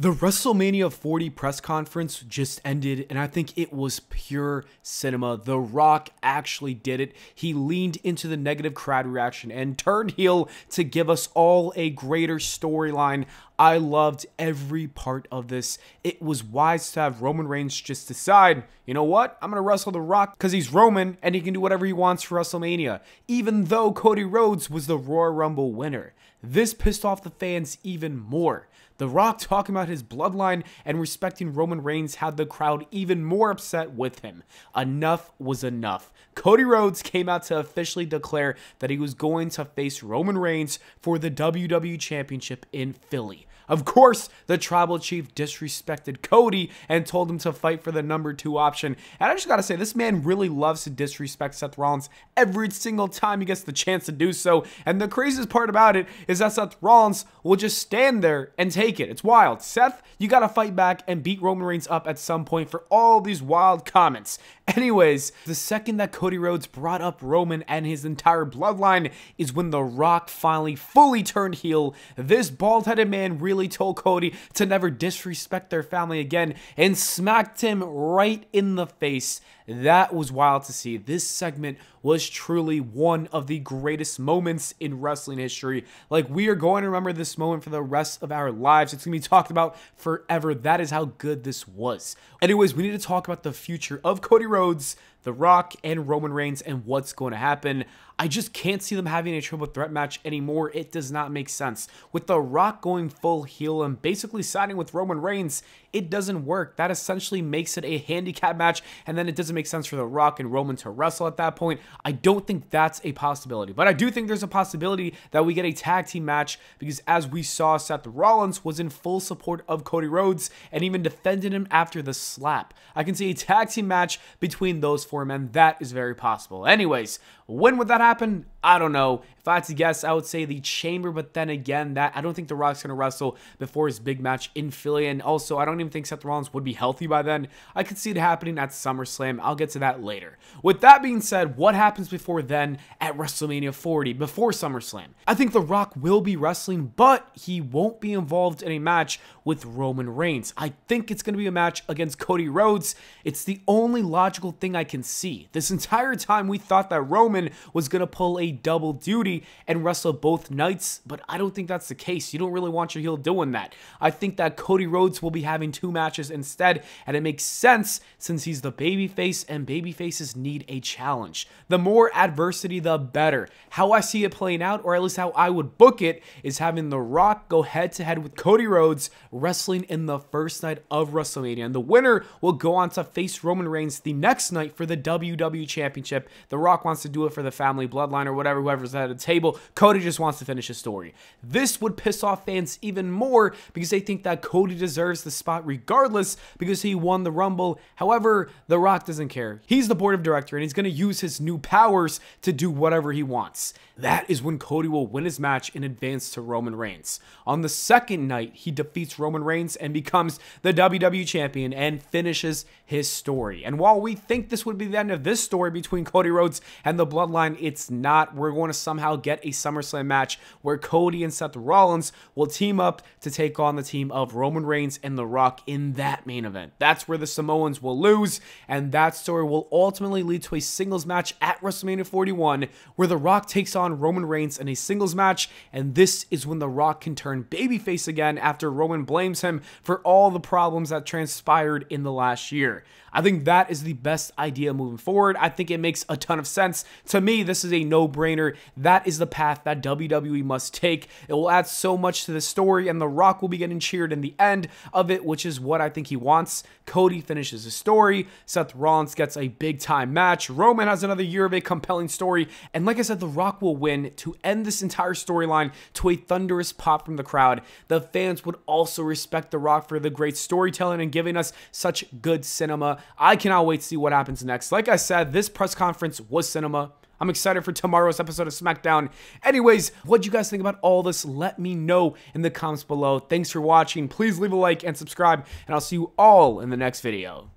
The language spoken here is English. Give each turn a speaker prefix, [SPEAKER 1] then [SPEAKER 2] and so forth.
[SPEAKER 1] The WrestleMania 40 press conference just ended, and I think it was pure cinema. The Rock actually did it. He leaned into the negative crowd reaction and turned heel to give us all a greater storyline. I loved every part of this. It was wise to have Roman Reigns just decide, you know what, I'm going to wrestle The Rock because he's Roman and he can do whatever he wants for WrestleMania, even though Cody Rhodes was the Royal Rumble winner. This pissed off the fans even more. The Rock talking about his bloodline and respecting Roman Reigns had the crowd even more upset with him. Enough was enough. Cody Rhodes came out to officially declare that he was going to face Roman Reigns for the WWE Championship in Philly. Of course, the Tribal Chief disrespected Cody and told him to fight for the number 2 option. And I just gotta say, this man really loves to disrespect Seth Rollins every single time he gets the chance to do so. And the craziest part about it is that Seth Rollins will just stand there and take it. It's wild. Seth, you gotta fight back and beat Roman Reigns up at some point for all these wild comments. Anyways, the second that Cody Rhodes brought up Roman and his entire bloodline is when The Rock finally fully turned heel. This bald-headed man really told Cody to never disrespect their family again and smacked him right in the face. That was wild to see. This segment was truly one of the greatest moments in wrestling history. Like, we are going to remember this moment for the rest of our lives. It's going to be talked about forever. That is how good this was. Anyways, we need to talk about the future of Cody Rhodes, The Rock, and Roman Reigns and what's going to happen. I just can't see them having a triple threat match anymore. It does not make sense. With The Rock going full heel and basically siding with Roman Reigns, it doesn't work. That essentially makes it a handicap match, and then it doesn't make sense for The Rock and Roman to wrestle at that point. I don't think that's a possibility, but I do think there's a possibility that we get a tag team match because, as we saw, Seth Rollins was in full support of Cody Rhodes and even defended him after the slap. I can see a tag team match between those 4 men. That is very possible. Anyways, when would that happen? I don't know. If I had to guess, I would say the Chamber, but then again, I don't think The Rock's going to wrestle before his big match in Philly, and also, I don't even think Seth Rollins would be healthy by then. I could see it happening at SummerSlam. I'll get to that later. With that being said, what happens before then at WrestleMania 40, before SummerSlam? I think The Rock will be wrestling, but he won't be involved in a match with Roman Reigns. I think it's going to be a match against Cody Rhodes. It's the only logical thing I can see. This entire time, we thought that Roman was going to pull a double duty and wrestle both nights, but I don't think that's the case. You don't really want your heel doing that. I think that Cody Rhodes will be having 2 matches instead, and it makes sense since he's the babyface, and babyfaces need a challenge. The more adversity, the better. How I see it playing out, or at least how I would book it, is having The Rock go head-to-head with Cody Rhodes wrestling in the first night of WrestleMania, and the winner will go on to face Roman Reigns the next night for the WWE Championship. The Rock wants to do it for the family bloodline or whatever, whoever's at the table. Cody just wants to finish his story. This would piss off fans even more because they think that Cody deserves the spot regardless because he won the Rumble. However, The Rock doesn't care. He's the board of director and he's going to use his new powers to do whatever he wants. That is when Cody will win his match and advance to Roman Reigns. On the second night, he defeats Roman Reigns and becomes the WWE Champion and finishes his story. And while we think this would be the end of this story between Cody Rhodes and the Bloodline, it's not. We're going to somehow get a SummerSlam match where Cody and Seth Rollins will team up to take on the team of Roman Reigns and The Rock in that main event. That's where the Samoans will lose, and that story will ultimately lead to a singles match at WrestleMania 41 where The Rock takes on Roman Reigns in a singles match, and this is when The Rock can turn babyface again after Roman blames him for all the problems that transpired in the last year. I think that is the best idea moving forward. I think it makes a ton of sense. To me, this is a no-brainer. That is the path that WWE must take. It will add so much to the story, and The Rock will be getting cheered in the end of it, which is what I think he wants. Cody finishes his story. Seth Rollins gets a big-time match. Roman has another year of a compelling story. And like I said, The Rock will win to end this entire storyline to a thunderous pop from the crowd. The fans would also respect The Rock for the great storytelling and giving us such good cinema. I cannot wait to see what happens next. Like I said, this press conference was cinema. I'm excited for tomorrow's episode of SmackDown. Anyways, what do you guys think about all this? Let me know in the comments below. Thanks for watching. Please leave a like and subscribe, and I'll see you all in the next video.